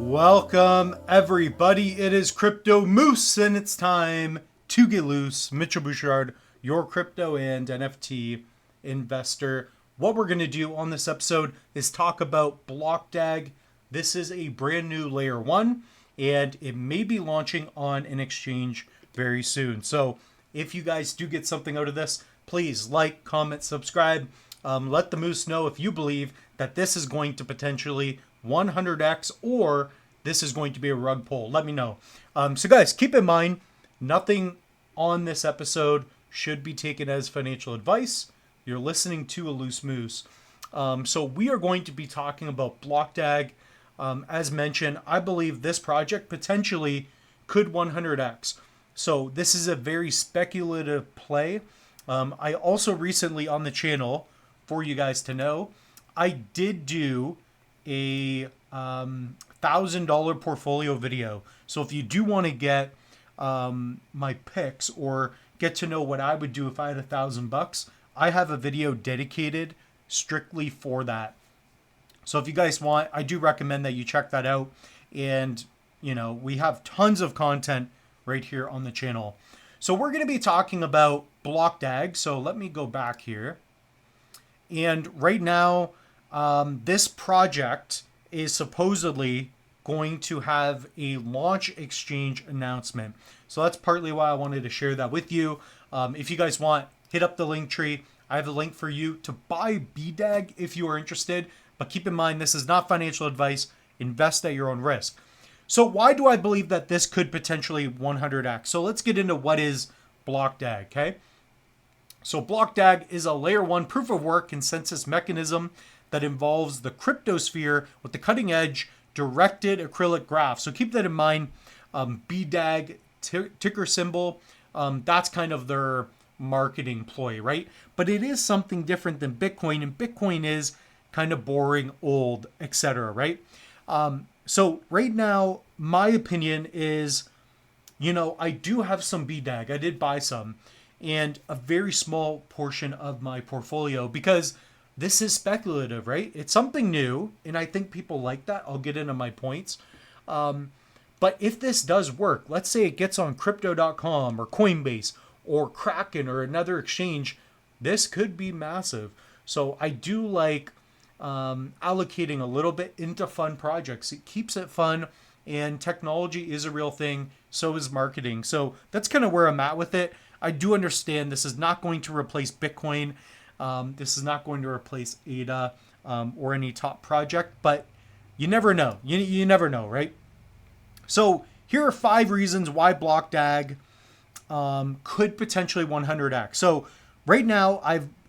Welcome everybody, it is Crypto Moose and it's time to get loose. Mitchell Bouchard, your crypto and NFT investor. What we're going to do on this episode is talk about BlockDAG. This is a brand new layer 1 and it may be launching on an exchange very soon. So if you guys do get something out of this, please like, comment, subscribe. Let the Moose know if you believe that this is going to potentially 100x or this is going to be a rug pull. Let me know. So guys, keep in mind, nothing on this episode should be taken as financial advice. You're listening to a loose moose. So we are going to be talking about BlockDAG. As mentioned, I believe this project potentially could 100x. So this is a very speculative play. I also recently on the channel, for you guys to know, I did do a $1,000 portfolio video. So if you do want to get my picks or get to know what I would do if I had $1,000, I have a video dedicated strictly for that. So if you guys want, I do recommend that you check that out. And you know, we have tons of content right here on the channel. So we're going to be talking about BlockDAG. So let me go back here. And right now, this project is supposedly going to have a launch exchange announcement. So that's partly why I wanted to share that with you. If you guys want, hit up the link tree. I have a link for you to buy BDAG if you are interested. But keep in mind, this is not financial advice. Invest at your own risk. So why do I believe that this could potentially 100x? So let's get into what is BlockDAG, okay? So BlockDAG is a layer 1 proof of work consensus mechanism that involves the cryptosphere with the cutting edge directed acrylic graph. So keep that in mind. BDAG, ticker symbol, that's kind of their marketing ploy, right? But it is something different than Bitcoin, and Bitcoin is kind of boring, old, etc., right? So right now, my opinion is, you know, I do have some BDAG. I did buy some, and a very small portion of my portfolio because this is speculative, right? It's something new, and I think people like that. I'll get into my points. But if this does work, let's say it gets on crypto.com or Coinbase or Kraken or another exchange, this could be massive. So I do like allocating a little bit into fun projects. It keeps it fun, and technology is a real thing. So is marketing. So that's kind of where I'm at with it. I do understand this is not going to replace Bitcoin. This is not going to replace ADA or any top project, but you never know. You never know, right? So here are 5 reasons why BlockDAG could potentially 100x. So right now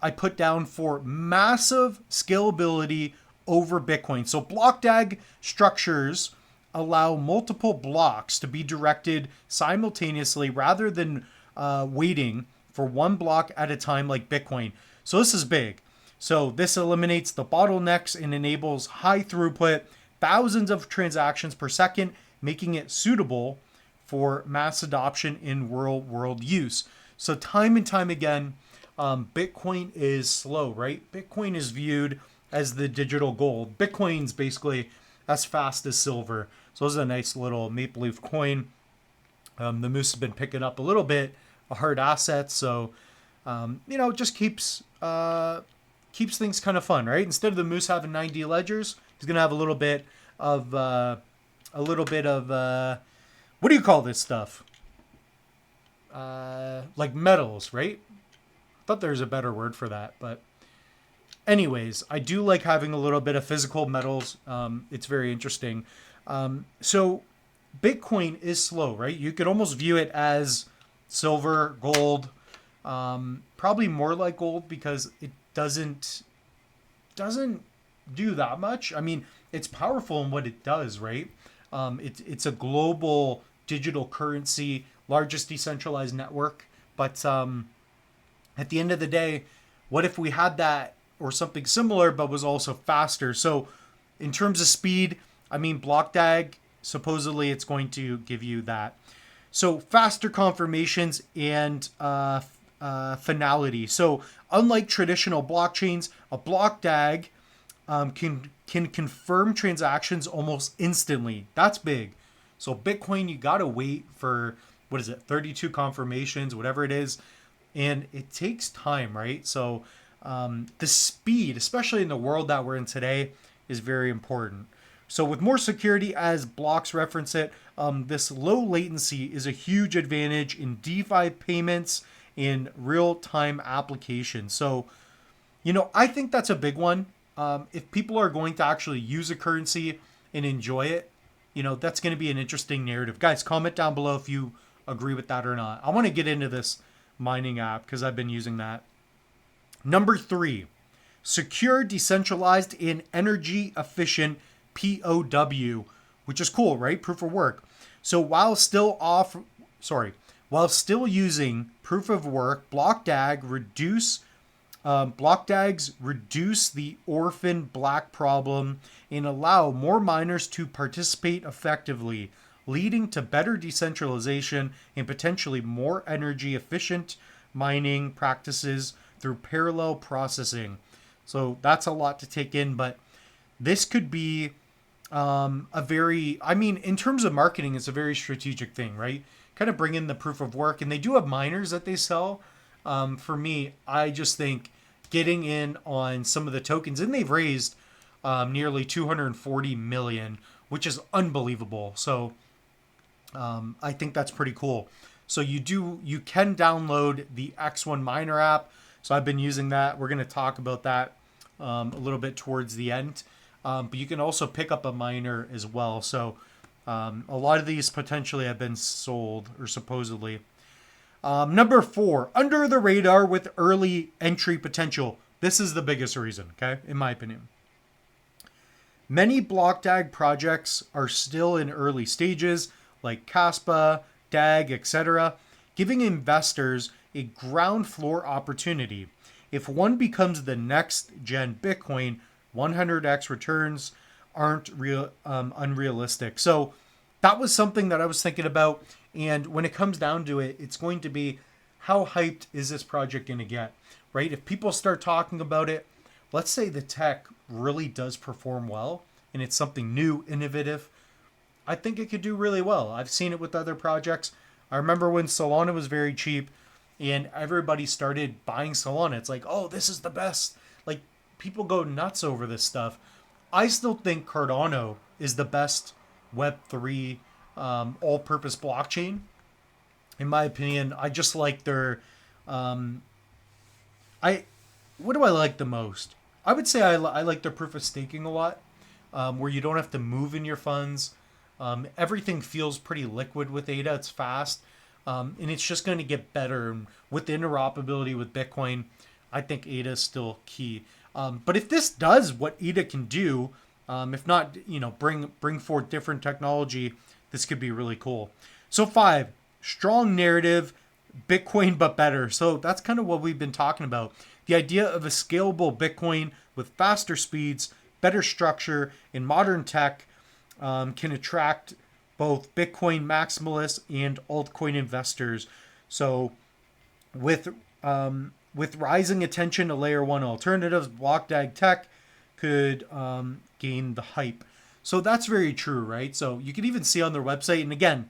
I put down for massive scalability over Bitcoin. So BlockDAG structures allow multiple blocks to be directed simultaneously rather than waiting for one block at a time like Bitcoin. So this is big. So this eliminates the bottlenecks and enables high throughput, thousands of transactions per second, making it suitable for mass adoption in real world use. So time and time again, Bitcoin is slow, right? Bitcoin is viewed as the digital gold. Bitcoin's basically as fast as silver. So this is a nice little maple leaf coin. The Moose has been picking up a little bit of hard assets. So, you know, it just keeps things kind of fun, right? Instead of the Moose having 90 ledgers, he's going to have a little bit of, what do you call this stuff? Like metals, right? I thought there's a better word for that, but anyways, I do like having a little bit of physical metals. It's very interesting. So Bitcoin is slow, right? You could almost view it as silver, gold, probably more like gold because it doesn't do that much. I mean, it's powerful in what it does, right? It's a global digital currency, largest decentralized network. But at the end of the day, what if we had that or something similar, but was also faster? So in terms of speed, I mean, BlockDAG, supposedly it's going to give you that. So faster confirmations and finality. So unlike traditional blockchains, a BlockDAG can confirm transactions almost instantly. That's big. So Bitcoin, you gotta wait for, what is it, 32 confirmations, whatever it is, and it takes time, right? So the speed, especially in the world that we're in today, is very important. So with more security, as blocks reference it, this low latency is a huge advantage in DeFi payments in real-time applications. So, I think that's a big one. If people are going to actually use a currency and enjoy it, that's going to be an interesting narrative. Guys, comment down below if you agree with that or not. I want to get into this mining app because I've been using that. Number 3, secure, decentralized, and energy efficient POW, which is cool, right? Proof of work. So while still using proof of work, BlockDAGs reduce the orphan black problem and allow more miners to participate effectively, leading to better decentralization and potentially more energy efficient mining practices through parallel processing. So that's a lot to take in, but this could be in terms of marketing, it's a very strategic thing, right? Kind of bring in the proof of work, and they do have miners that they sell. For me, I just think getting in on some of the tokens, and they've raised nearly 240 million, which is unbelievable. So I think that's pretty cool. So you can download the X1 Miner app. So I've been using that. We're going to talk about that a little bit towards the end. But you can also pick up a miner as well. So a lot of these potentially have been sold, or supposedly. Number 4, under the radar with early entry potential. This is the biggest reason, okay, in my opinion. Many BlockDAG projects are still in early stages, like Caspa, DAG, etc., giving investors a ground floor opportunity. If one becomes the next gen Bitcoin, 100x returns aren't unrealistic. So that was something that I was thinking about. And when it comes down to it, it's going to be, how hyped is this project going to get, right? If people start talking about it, let's say the tech really does perform well and it's something new, innovative, I think it could do really well. I've seen it with other projects. I remember when Solana was very cheap and everybody started buying Solana. It's like, oh, this is the best. Like, people go nuts over this stuff. I still think Cardano is the best Web3 all-purpose blockchain. In my opinion, I just like their... what do I like the most? I would say I like their proof of staking a lot, where you don't have to move in your funds. Everything feels pretty liquid with ADA. It's fast. And it's just going to get better. And with the interoperability with Bitcoin, I think ADA is still key. But if this does what ADA can do, if not, bring forth different technology, this could be really cool. So 5, strong narrative, Bitcoin but better. So that's kind of what we've been talking about. The idea of a scalable Bitcoin with faster speeds, better structure, and modern tech can attract both Bitcoin maximalists and altcoin investors. So with rising attention to layer 1 alternatives, BlockDAG tech could gain the hype. So that's very true, right? So you can even see on their website, and again,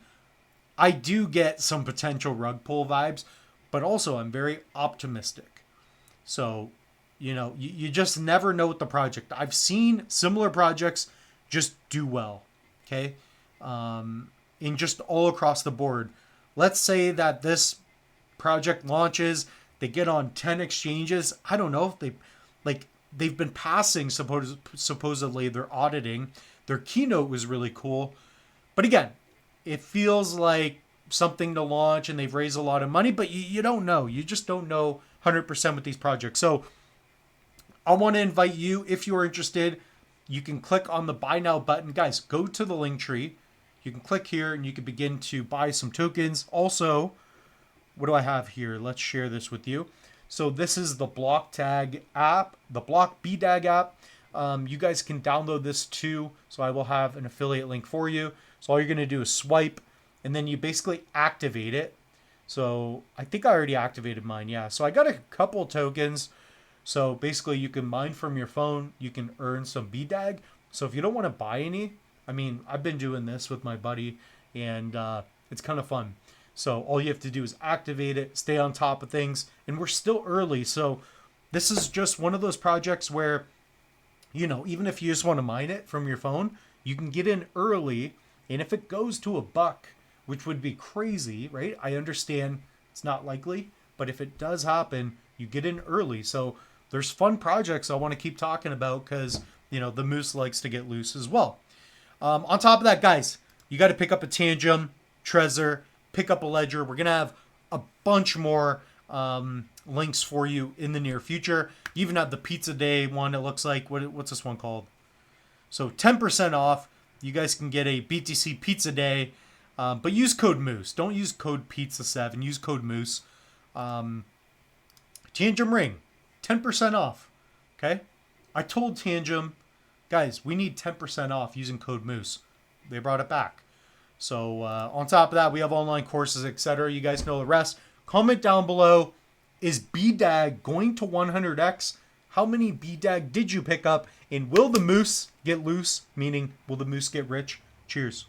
I do get some potential rug pull vibes, but also I'm very optimistic. So, you just never know with the project. I've seen similar projects just do well, okay? In just all across the board. Let's say that this project launches, they get on 10 exchanges. I don't know if they've been passing supposedly their auditing. Their keynote was really cool. But again, it feels like something to launch and they've raised a lot of money, but you don't know. You just don't know 100% with these projects. So I want to invite you, if you're interested, you can click on the buy now button. Guys, go to the link tree. You can click here and you can begin to buy some tokens. Also, what do I have here? Let's share this with you. So this is the BlockDAG app, the BDAG app. You guys can download this too. So I will have an affiliate link for you. So all you're going to do is swipe and then you basically activate it. So I think I already activated mine. Yeah. So I got a couple tokens. So basically you can mine from your phone, you can earn some BDAG. So if you don't want to buy any, I mean, I've been doing this with my buddy, and it's kind of fun. So all you have to do is activate it, stay on top of things, and we're still early. So this is just one of those projects where, even if you just want to mine it from your phone, you can get in early. And if it goes to $1, which would be crazy, right? I understand it's not likely, but if it does happen, you get in early. So there's fun projects I want to keep talking about because, the moose likes to get loose as well. On top of that, guys, you got to pick up a Tangem, Trezor, pick up a Ledger. We're going to have a bunch more links for you in the near future. You even have the Pizza Day one, it looks like. What's this one called? So 10% off. You guys can get a BTC Pizza Day, but use code Moose. Don't use code Pizza7. Use code Moose. Tangem Ring, 10% off. Okay? I told Tangem, guys, we need 10% off using code Moose. They brought it back. So on top of that, we have online courses, etc. You guys know the rest. Comment down below, is BDAG going to 100x? How many BDAG did you pick up? And will the moose get loose? Meaning, will the moose get rich? Cheers.